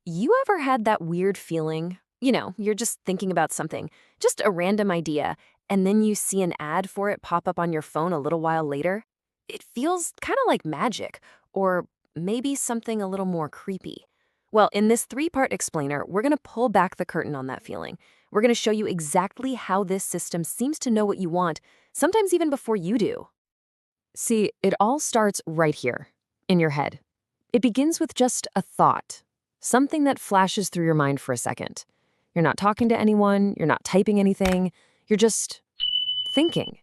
You ever had that weird feeling? You're just thinking about something, just a random idea, and then you see an ad for it pop up on your phone a little while later? It feels kind of like magic, or maybe something a little more creepy. Well, in this three-part explainer, we're going to pull back the curtain on that feeling. We're going to show you exactly how this system seems to know what you want, sometimes even before you do. See, it all starts right here, in your head. It begins with just a thought, something that flashes through your mind for a second. You're not talking to anyone, you're not typing anything, you're just thinking.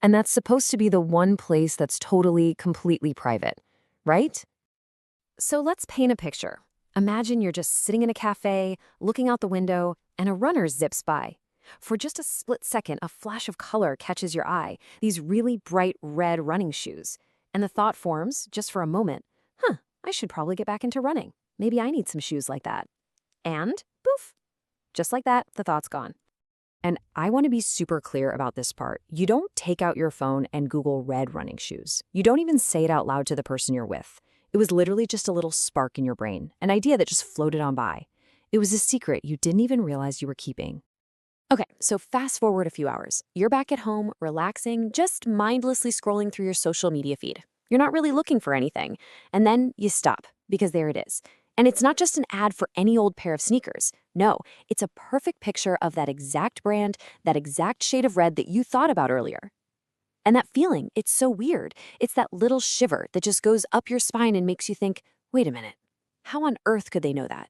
And that's supposed to be the one place that's totally, completely private, right? So let's paint a picture. Imagine you're just sitting in a cafe, looking out the window, and a runner zips by. For just a split second, a flash of color catches your eye, these really bright red running shoes. And the thought forms, just for a moment, I should probably get back into running. Maybe I need some shoes like that. And poof, just like that, the thought's gone. And I want to be super clear about this part. You don't take out your phone and Google red running shoes. You don't even say it out loud to the person you're with. It was literally just a little spark in your brain, an idea that just floated on by. It was a secret you didn't even realize you were keeping. Okay, so fast forward a few hours. You're back at home, relaxing, just mindlessly scrolling through your social media feed. You're not really looking for anything. And then you stop, because there it is. And it's not just an ad for any old pair of sneakers. No, it's a perfect picture of that exact brand, that exact shade of red that you thought about earlier. And that feeling, it's so weird. It's that little shiver that just goes up your spine and makes you think, wait a minute, how on earth could they know that?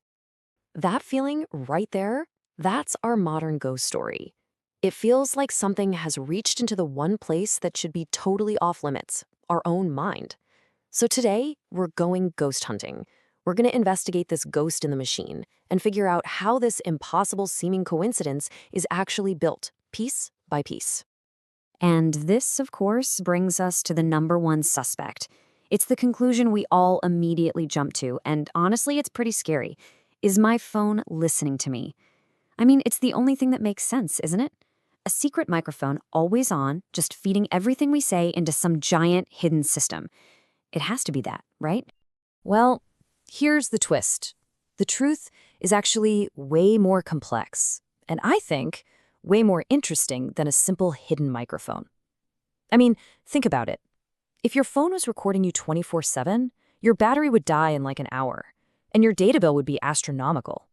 That feeling right there, that's our modern ghost story. It feels like something has reached into the one place that should be totally off limits, our own mind. So today, we're going ghost hunting. We're going to investigate this ghost in the machine and figure out how this impossible-seeming coincidence is actually built, piece by piece. And this, of course, brings us to the number one suspect. It's the conclusion we all immediately jump to, and honestly, it's pretty scary. Is my phone listening to me? I mean, it's the only thing that makes sense, isn't it? A secret microphone, always on, just feeding everything we say into some giant hidden system. It has to be that, right? Well, here's the twist. The truth is actually way more complex, and I think way more interesting than a simple hidden microphone. I mean, think about it. If your phone was recording you 24/7, your battery would die in like an hour, and your data bill would be astronomical.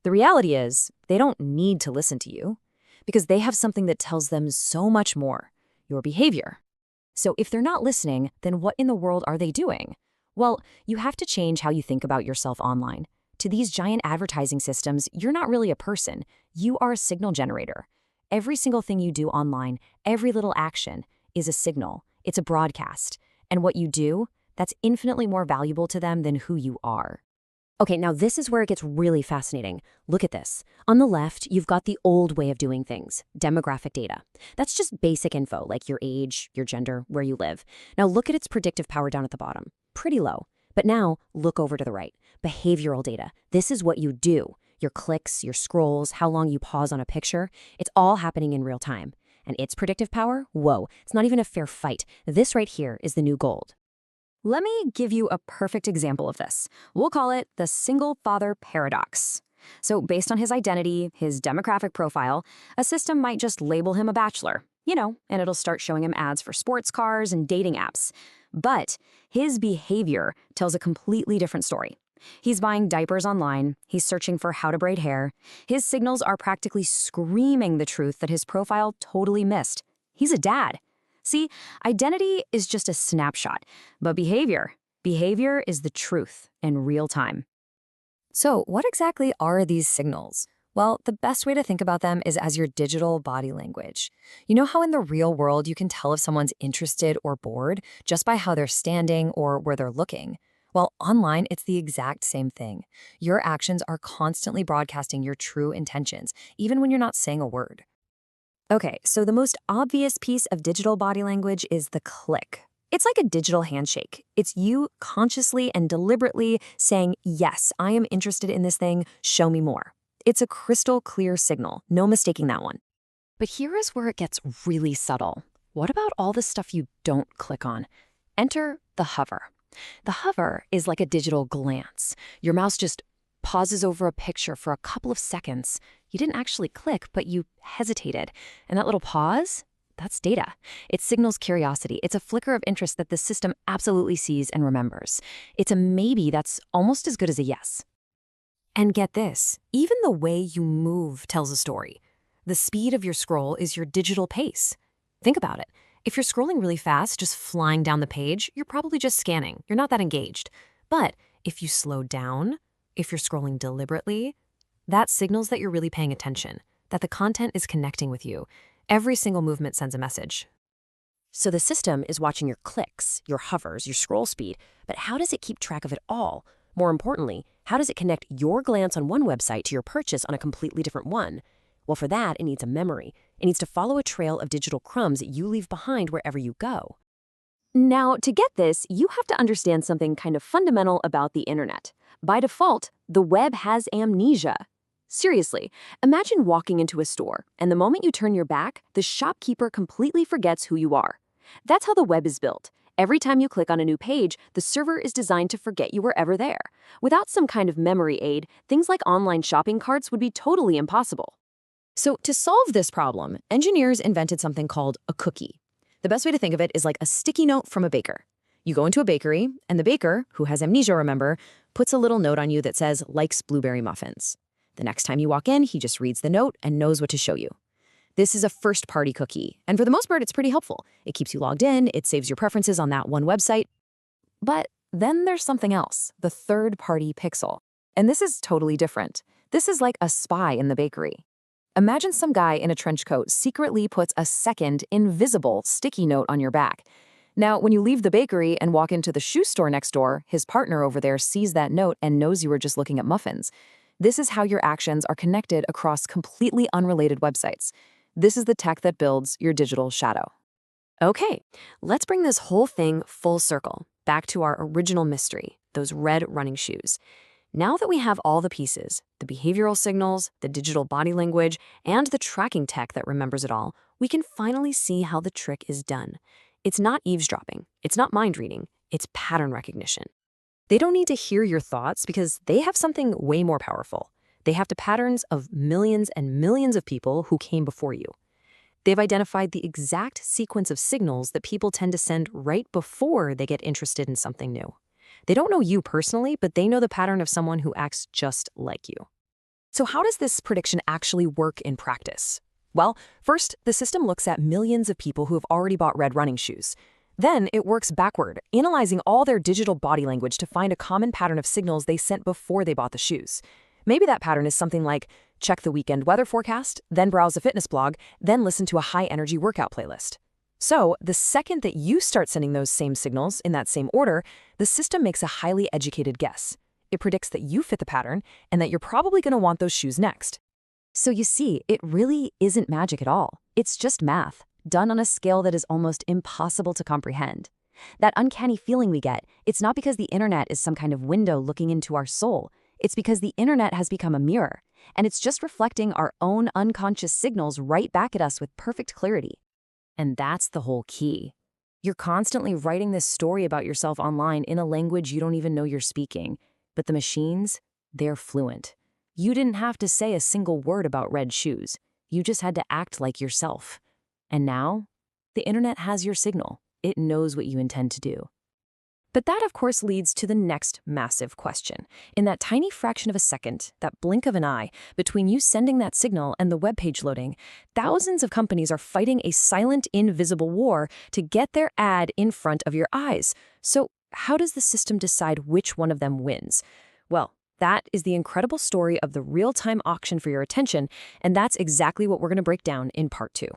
The reality is, they don't need to listen to you, because they have something that tells them so much more, your behavior. So if they're not listening, then what in the world are they doing? Well, you have to change how you think about yourself online. To these giant advertising systems, you're not really a person. You are a signal generator. Every single thing you do online, every little action, is a signal. It's a broadcast. And what you do, that's infinitely more valuable to them than who you are. Okay, now this is where it gets really fascinating. Look at this. On the left, you've got the old way of doing things, demographic data. That's just basic info, like your age, your gender, where you live. Now look at its predictive power down at the bottom. Pretty low. But now, look over to the right. Behavioral data. This is what you do. Your clicks, your scrolls, how long you pause on a picture. It's all happening in real time. And its predictive power? Whoa, it's not even a fair fight. This right here is the new gold. Let me give you a perfect example of this. We'll call it the single father paradox. So based on his identity, his demographic profile, a system might just label him a bachelor, and it'll start showing him ads for sports cars and dating apps. But his behavior tells a completely different story. He's buying diapers online, he's searching for how to braid hair. His signals are practically screaming the truth that his profile totally missed. He's a dad. See, identity is just a snapshot, but behavior is the truth in real time. So what exactly are these signals? Well, the best way to think about them is as your digital body language. You know how in the real world you can tell if someone's interested or bored just by how they're standing or where they're looking? Well, online, it's the exact same thing. Your actions are constantly broadcasting your true intentions, even when you're not saying a word. Okay, so the most obvious piece of digital body language is the click. It's like a digital handshake. It's you consciously and deliberately saying, yes, I am interested in this thing, show me more. It's a crystal clear signal, no mistaking that one. But here is where it gets really subtle. What about all the stuff you don't click on? Enter the hover. The hover is like a digital glance. Your mouse just pauses over a picture for a couple of seconds. You didn't actually click, but you hesitated. And that little pause, that's data. It signals curiosity. It's a flicker of interest that the system absolutely sees and remembers. It's a maybe that's almost as good as a yes. And get this, even the way you move tells a story. The speed of your scroll is your digital pace. Think about it. If you're scrolling really fast, just flying down the page, you're probably just scanning. You're not that engaged. But if you slow down, if you're scrolling deliberately, that signals that you're really paying attention, that the content is connecting with you. Every single movement sends a message. So the system is watching your clicks, your hovers, your scroll speed, but how does it keep track of it all? More importantly, how does it connect your glance on one website to your purchase on a completely different one? Well, for that, it needs a memory. It needs to follow a trail of digital crumbs that you leave behind wherever you go. Now, to get this, you have to understand something kind of fundamental about the internet. By default, the web has amnesia. Seriously, imagine walking into a store, and the moment you turn your back, the shopkeeper completely forgets who you are. That's how the web is built. Every time you click on a new page, the server is designed to forget you were ever there. Without some kind of memory aid, things like online shopping carts would be totally impossible. So to solve this problem, engineers invented something called a cookie. The best way to think of it is like a sticky note from a baker. You go into a bakery, and the baker, who has amnesia, remember, puts a little note on you that says, likes blueberry muffins. The next time you walk in, he just reads the note and knows what to show you. This is a first-party cookie, and for the most part, it's pretty helpful. It keeps you logged in, it saves your preferences on that one website. But then there's something else, the third-party pixel. And this is totally different. This is like a spy in the bakery. Imagine some guy in a trench coat secretly puts a second, invisible, sticky note on your back. Now, when you leave the bakery and walk into the shoe store next door, his partner over there sees that note and knows you were just looking at muffins. This is how your actions are connected across completely unrelated websites. This is the tech that builds your digital shadow. Okay, let's bring this whole thing full circle, back to our original mystery, those red running shoes. Now that we have all the pieces, the behavioral signals, the digital body language, and the tracking tech that remembers it all, we can finally see how the trick is done. It's not eavesdropping, it's not mind reading, it's pattern recognition. They don't need to hear your thoughts because they have something way more powerful. They have the patterns of millions and millions of people who came before you. They've identified the exact sequence of signals that people tend to send right before they get interested in something new. They don't know you personally, but they know the pattern of someone who acts just like you. So how does this prediction actually work in practice? Well, first, the system looks at millions of people who have already bought red running shoes. Then it works backward, analyzing all their digital body language to find a common pattern of signals they sent before they bought the shoes. Maybe that pattern is something like check the weekend weather forecast, then browse a fitness blog, then listen to a high-energy workout playlist. So the second that you start sending those same signals in that same order, the system makes a highly educated guess. It predicts that you fit the pattern and that you're probably going to want those shoes next. So you see, it really isn't magic at all. It's just math, done on a scale that is almost impossible to comprehend. That uncanny feeling we get, it's not because the internet is some kind of window looking into our soul. It's because the internet has become a mirror, and it's just reflecting our own unconscious signals right back at us with perfect clarity. And that's the whole key. You're constantly writing this story about yourself online in a language you don't even know you're speaking. But the machines, they're fluent. You didn't have to say a single word about red shoes. You just had to act like yourself. And now, the internet has your signal. It knows what you intend to do. But that, of course, leads to the next massive question. In that tiny fraction of a second, that blink of an eye, between you sending that signal and the web page loading, thousands of companies are fighting a silent, invisible war to get their ad in front of your eyes. So how does the system decide which one of them wins? Well, that is the incredible story of the real-time auction for your attention, and that's exactly what we're going to break down in part 2.